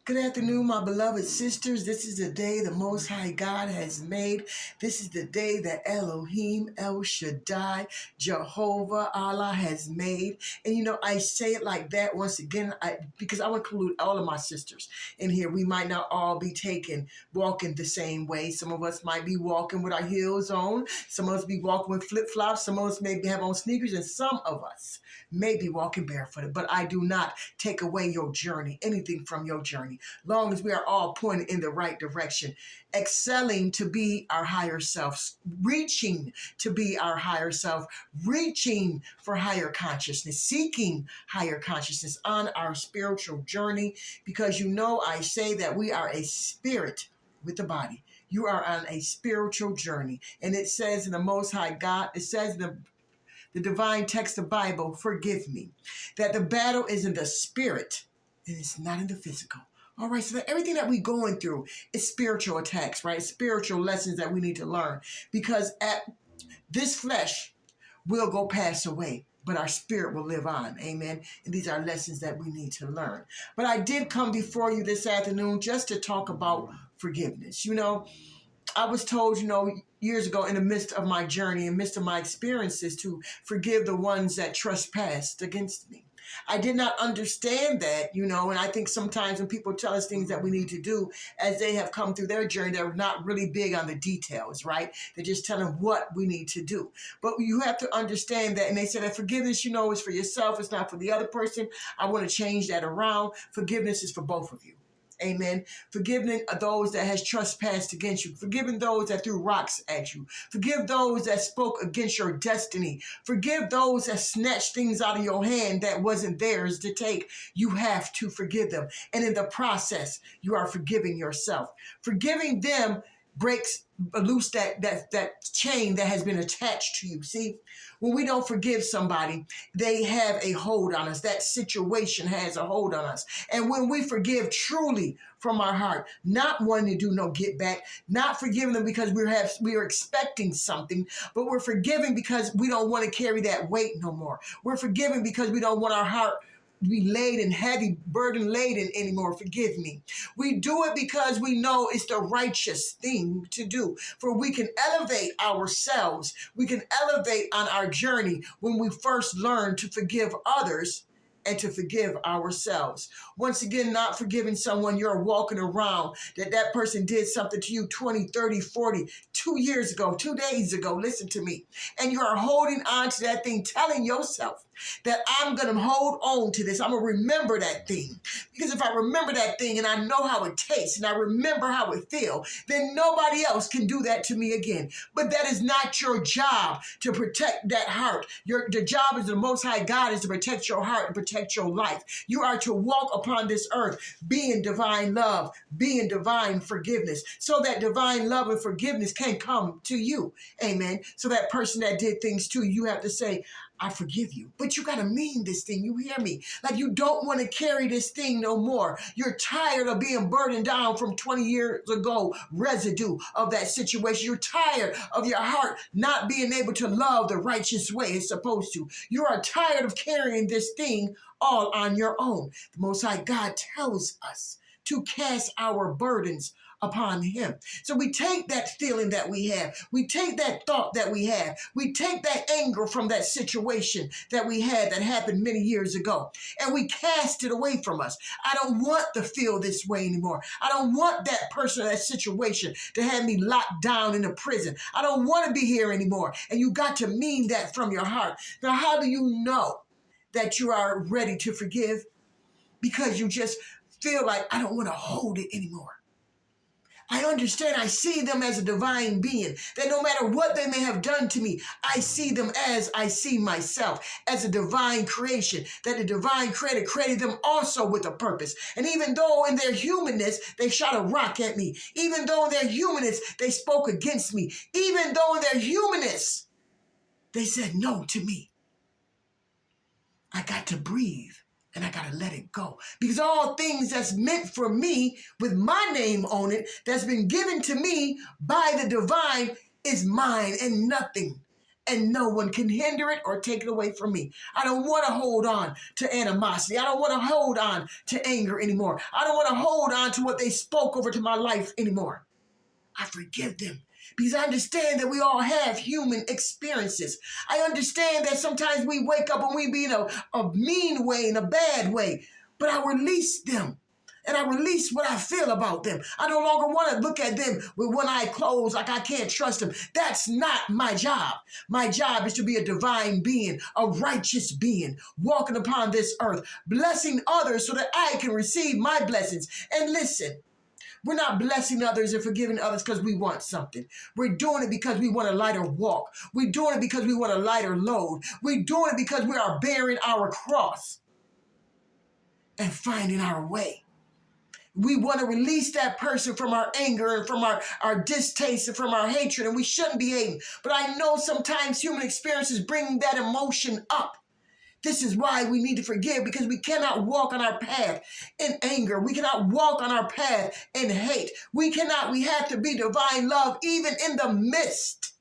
Good afternoon, my beloved sisters. This is the day the Most High God has made. This is the day that Elohim, El Shaddai, Jehovah, Allah has made. And I say it like that once again because I want to include all of my sisters in here. We might not all be walking the same way. Some of us might be walking with our heels on. Some of us be walking with flip-flops. Some of us maybe have on sneakers. And some of us may be walking barefooted. But I do not take away your journey, anything from your journey. Long as we are all pointed in the right direction, excelling to be our higher selves, reaching to be our higher self, reaching for higher consciousness, seeking higher consciousness on our spiritual journey, because I say that we are a spirit with a body. You are on a spiritual journey. And it says in the Most High God, it says in the divine text of the Bible, forgive me, that the battle is in the spirit and it's not in the physical. All right, so that everything that we're going through is spiritual attacks, right? Spiritual lessons that we need to learn, because this flesh will pass away, but our spirit will live on. Amen. And these are lessons that we need to learn. But I did come before you this afternoon just to talk about forgiveness. I was told, years ago in the midst of my journey, in the midst of my experiences, to forgive the ones that trespassed against me. I did not understand that, and I think sometimes when people tell us things that we need to do as they have come through their journey, they're not really big on the details, right? They're just telling what we need to do. But you have to understand that, and they say that forgiveness, is for yourself, it's not for the other person. I want to change that around. Forgiveness is for both of you. Amen. Forgiving those that has trespassed against you. Forgiving those that threw rocks at you. Forgive those that spoke against your destiny. Forgive those that snatched things out of your hand that wasn't theirs to take. You have to forgive them. And in the process, you are forgiving yourself. Forgiving them breaks loose that chain that has been attached to you. See, when we don't forgive somebody, they have a hold on us. That situation has a hold on us. And when we forgive truly from our heart, not wanting to do no get back, not forgiving them because we are expecting something, but we're forgiving because we don't want to carry that weight no more. We're forgiving because we don't want our heart be laden, heavy, burden laden anymore. Forgive me. We do it because we know it's the righteous thing to do. For we can elevate ourselves. We can elevate on our journey when we first learn to forgive others and to forgive ourselves. Once again, not forgiving someone, you're walking around that person did something to you 20, 30, 40, 2 years ago, 2 days ago, listen to me. And you are holding on to that thing, telling yourself that I'm going to hold on to this. I'm going to remember that thing. Because if I remember that thing and I know how it tastes and I remember how it feels, then nobody else can do that to me again. But that is not your job to protect that heart. The job is the Most High God is to protect your heart and protect your life. You are to walk upon this earth, being divine love, being divine forgiveness, so that divine love and forgiveness can come to you. Amen. So that person that did things to you, you have to say, I forgive you. But you got to mean this thing. You hear me? Like you don't want to carry this thing no more. You're tired of being burdened down from 20 years ago residue of that situation. You're tired of your heart not being able to love the righteous way it's supposed to. You are tired of carrying this thing all on your own. The Most High God tells us to cast our burdens upon him. So we take that feeling that we have, we take that thought that we have, we take that anger from that situation that we had that happened many years ago, and we cast it away from us. I don't want to feel this way anymore. I don't want that person or that situation to have me locked down in a prison. I don't want to be here anymore. And you got to mean that from your heart. Now, how do you know that you are ready to forgive? Because you just feel like, I don't want to hold it anymore. I understand. I see them as a divine being, that no matter what they may have done to me, I see them as I see myself, as a divine creation, that the divine creator created them also with a purpose. And even though in their humanness, they shot a rock at me, even though in their humanness, they spoke against me, even though in their humanness, they said no to me, I got to breathe. And I got to let it go. Because all things that's meant for me with my name on it, that's been given to me by the divine, is mine and nothing and no one can hinder it or take it away from me. I don't want to hold on to animosity. I don't want to hold on to anger anymore. I don't want to hold on to what they spoke over to my life anymore. I forgive them because I understand that we all have human experiences. I understand that sometimes we wake up and we be in a mean way, in a bad way, but I release them. And I release what I feel about them. I no longer want to look at them with one eye closed like I can't trust them. That's not my job. My job is to be a divine being, a righteous being, walking upon this earth, blessing others so that I can receive my blessings. And listen, we're not blessing others and forgiving others because we want something. We're doing it because we want a lighter walk. We're doing it because we want a lighter load. We're doing it because we are bearing our cross and finding our way. We want to release that person from our anger and from our distaste and from our hatred, and we shouldn't be hating. But I know sometimes human experiences bring that emotion up. This is why we need to forgive, because we cannot walk on our path in anger. We cannot walk on our path in hate. We have to be divine love even in the midst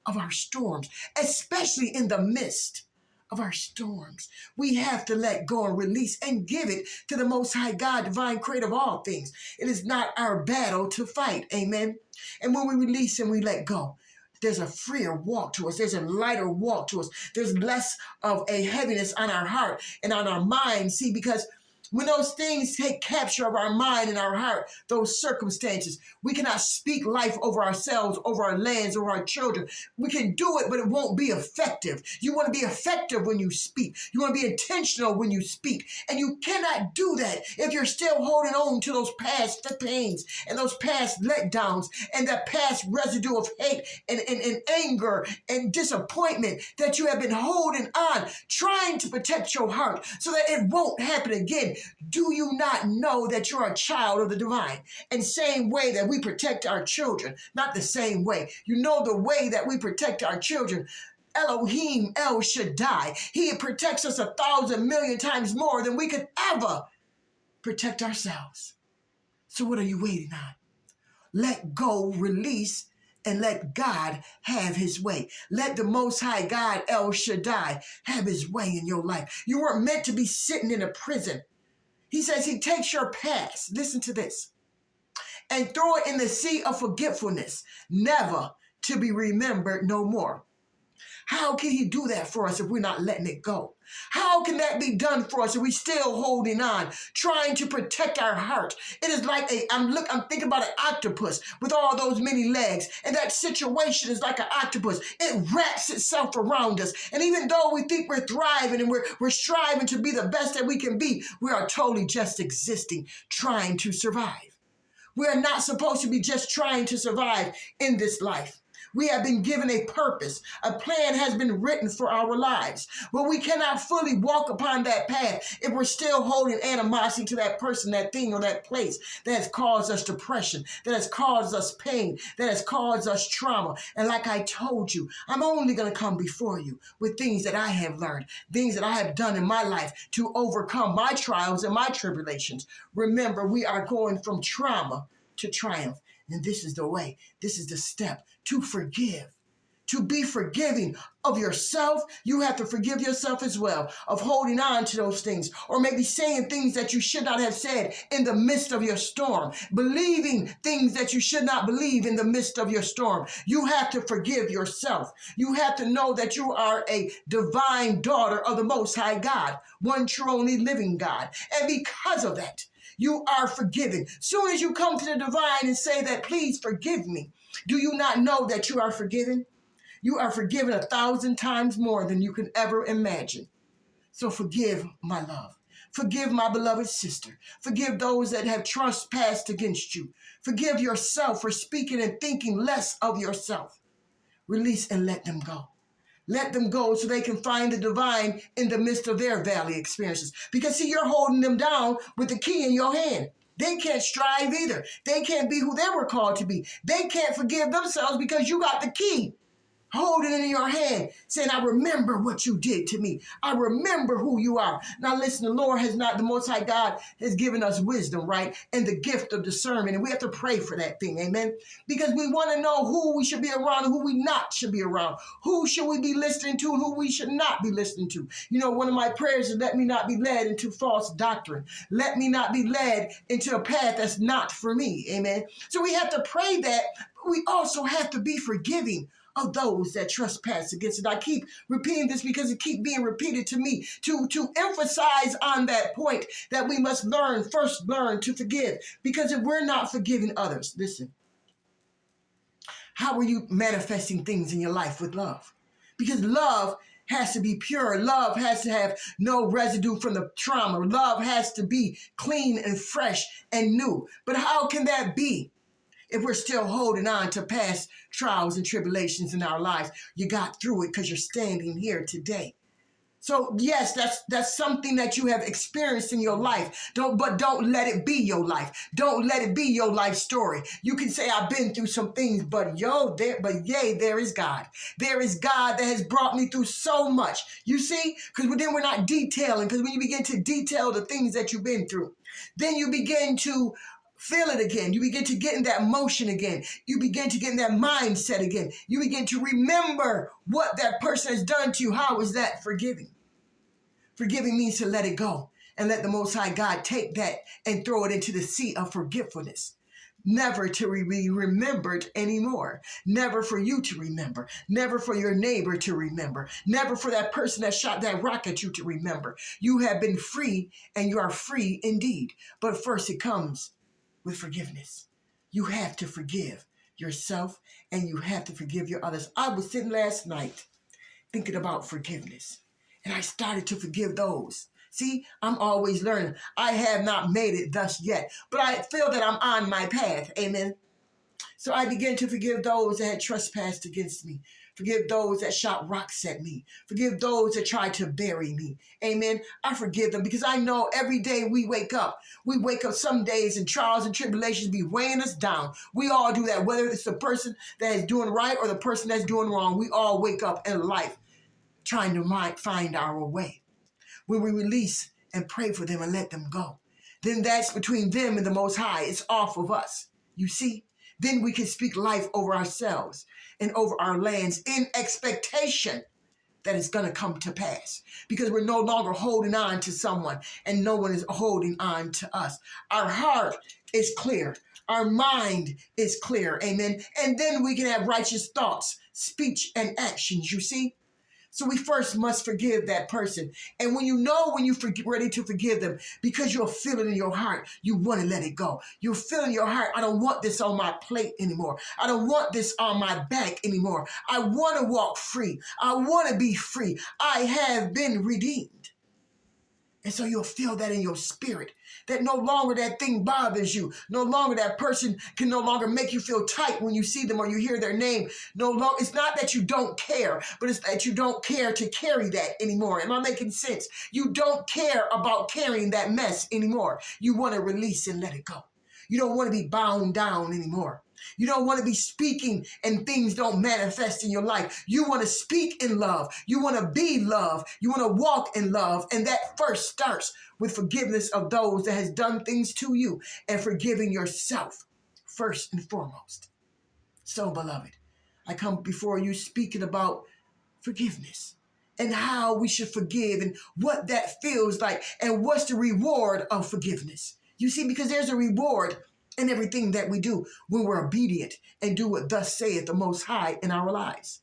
of our storms, especially in the midst of our storms. We have to let go and release and give it to the Most High God, divine creator of all things. It is not our battle to fight. Amen. And when we release and we let go, there's a freer walk to us. There's a lighter walk to us. There's less of a heaviness on our heart and on our mind. See, because when those things take capture of our mind and our heart, those circumstances, we cannot speak life over ourselves, over our lands, over our children. We can do it, but it won't be effective. You want to be effective when you speak. You want to be intentional when you speak. And you cannot do that if you're still holding on to those past pains and those past letdowns and that past residue of hate and anger and disappointment that you have been holding on, trying to protect your heart so that it won't happen again. Do you not know that you're a child of the divine? And same way that we protect our children, not the same way. You know the way that we protect our children. Elohim El Shaddai, he protects us 1,000 million times more than we could ever protect ourselves. So what are you waiting on? Let go, release, and let God have his way. Let the Most High God El Shaddai have his way in your life. You weren't meant to be sitting in a prison. He says he takes your past, listen to this, and throw it in the sea of forgetfulness, never to be remembered no more. How can he do that for us if we're not letting it go? How can that be done for us if we're still holding on, trying to protect our heart? It is like I'm thinking about an octopus with all those many legs, and that situation is like an octopus. It wraps itself around us, and even though we think we're thriving and we're striving to be the best that we can be, we are totally just existing, trying to survive. We are not supposed to be just trying to survive in this life. We have been given a purpose. A plan has been written for our lives. But we cannot fully walk upon that path if we're still holding animosity to that person, that thing, or that place that has caused us depression, that has caused us pain, that has caused us trauma. And like I told you, I'm only going to come before you with things that I have learned, things that I have done in my life to overcome my trials and my tribulations. Remember, we are going from trauma to triumph. And this is the way, this is the step to forgive, to be forgiving of yourself. You have to forgive yourself as well of holding on to those things, or maybe saying things that you should not have said in the midst of your storm, believing things that you should not believe in the midst of your storm. You have to forgive yourself. You have to know that you are a divine daughter of the Most High God, one true only living God. And because of that, you are forgiven. Soon as you come to the divine and say that, please forgive me, do you not know that you are forgiven? You are forgiven 1,000 times more than you can ever imagine. So forgive, my love. Forgive my beloved sister. Forgive those that have trespassed against you. Forgive yourself for speaking and thinking less of yourself. Release and let them go. Let them go so they can find the divine in the midst of their valley experiences. Because see, you're holding them down with the key in your hand. They can't strive either. They can't be who they were called to be. They can't forgive themselves because you got the key. Hold it in your hand, saying, I remember what you did to me. I remember who you are. Now listen, the Lord has not, the Most High God has given us wisdom, right? And the gift of discernment. And we have to pray for that thing, amen? Because we want to know who we should be around and who we not should be around. Who should we be listening to and who we should not be listening to. You know, one of my prayers is let me not be led into false doctrine. Let me not be led into a path that's not for me, amen? So we have to pray that. We also have to be forgiving of those that trespass against it. I keep repeating this because it keeps being repeated to me to emphasize on that point that we must first learn to forgive. Because if we're not forgiving others, listen, how are you manifesting things in your life with love? Because love has to be pure. Love has to have no residue from the trauma. Love has to be clean and fresh and new. But how can that be if we're still holding on to past trials and tribulations in our lives? You got through it because you're standing here today. So yes, that's something that you have experienced in your life. Don't let it be your life. Don't let it be your life story. You can say, I've been through some things, but there is God. There is God that has brought me through so much. You see? Because then we're not detailing. Because when you begin to detail the things that you've been through, then you begin to feel it again. You begin to get in that motion again. You begin to get in that mindset again. You begin to remember what that person has done to you. How is that forgiving? Forgiving means to let it go and let the Most High God take that and throw it into the sea of forgetfulness. Never to be remembered anymore. Never for you to remember. Never for your neighbor to remember. Never for that person that shot that rock at you to remember. You have been free and you are free indeed. But first it comes with forgiveness. You have to forgive yourself and you have to forgive your others. I was sitting last night thinking about forgiveness and I started to forgive those. See, I'm always learning. I have not made it thus yet, but I feel that I'm on my path. Amen. So I began to forgive those that had trespassed against me. Forgive those that shot rocks at me. Forgive those that tried to bury me. Amen. I forgive them because I know every day we wake up some days and trials and tribulations be weighing us down. We all do that, whether it's the person that is doing right or the person that's doing wrong. We all wake up in life trying to find our way. When we release and pray for them and let them go, then that's between them and the Most High. It's off of us. You see? Then we can speak life over ourselves and over our lands in expectation that it's going to come to pass because we're no longer holding on to someone and no one is holding on to us. Our heart is clear. Our mind is clear. Amen. And then we can have righteous thoughts, speech, and actions. You see? So we first must forgive that person. And when you're ready to forgive them, because you'll feel it in your heart, you want to let it go. You'll feel in your heart, I don't want this on my plate anymore. I don't want this on my back anymore. I want to walk free. I want to be free. I have been redeemed. And so you'll feel that in your spirit, that no longer that thing bothers you. No longer that person can no longer make you feel tight when you see them or you hear their name. It's not that you don't care, but it's that you don't care to carry that anymore. Am I making sense? You don't care about carrying that mess anymore. You want to release and let it go. You don't want to be bound down anymore. You don't want to be speaking and things don't manifest in your life. You want to speak in love. You want to be love. You want to walk in love. And that first starts with forgiveness of those that has done things to you and forgiving yourself first and foremost. So, beloved, I come before you speaking about forgiveness and how we should forgive and what that feels like and what's the reward of forgiveness. You see, because there's a reward in everything that we do when we're obedient and do what thus saith the Most High in our lives.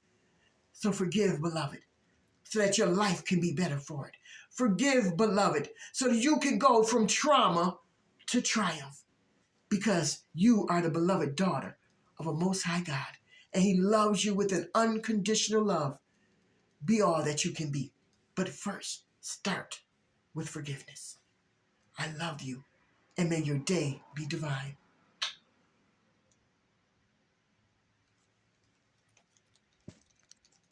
So forgive, beloved, so that your life can be better for it. Forgive, beloved, so that you can go from trauma to triumph because you are the beloved daughter of a Most High God and He loves you with an unconditional love. Be all that you can be, but first start with forgiveness. I love you and may your day be divine.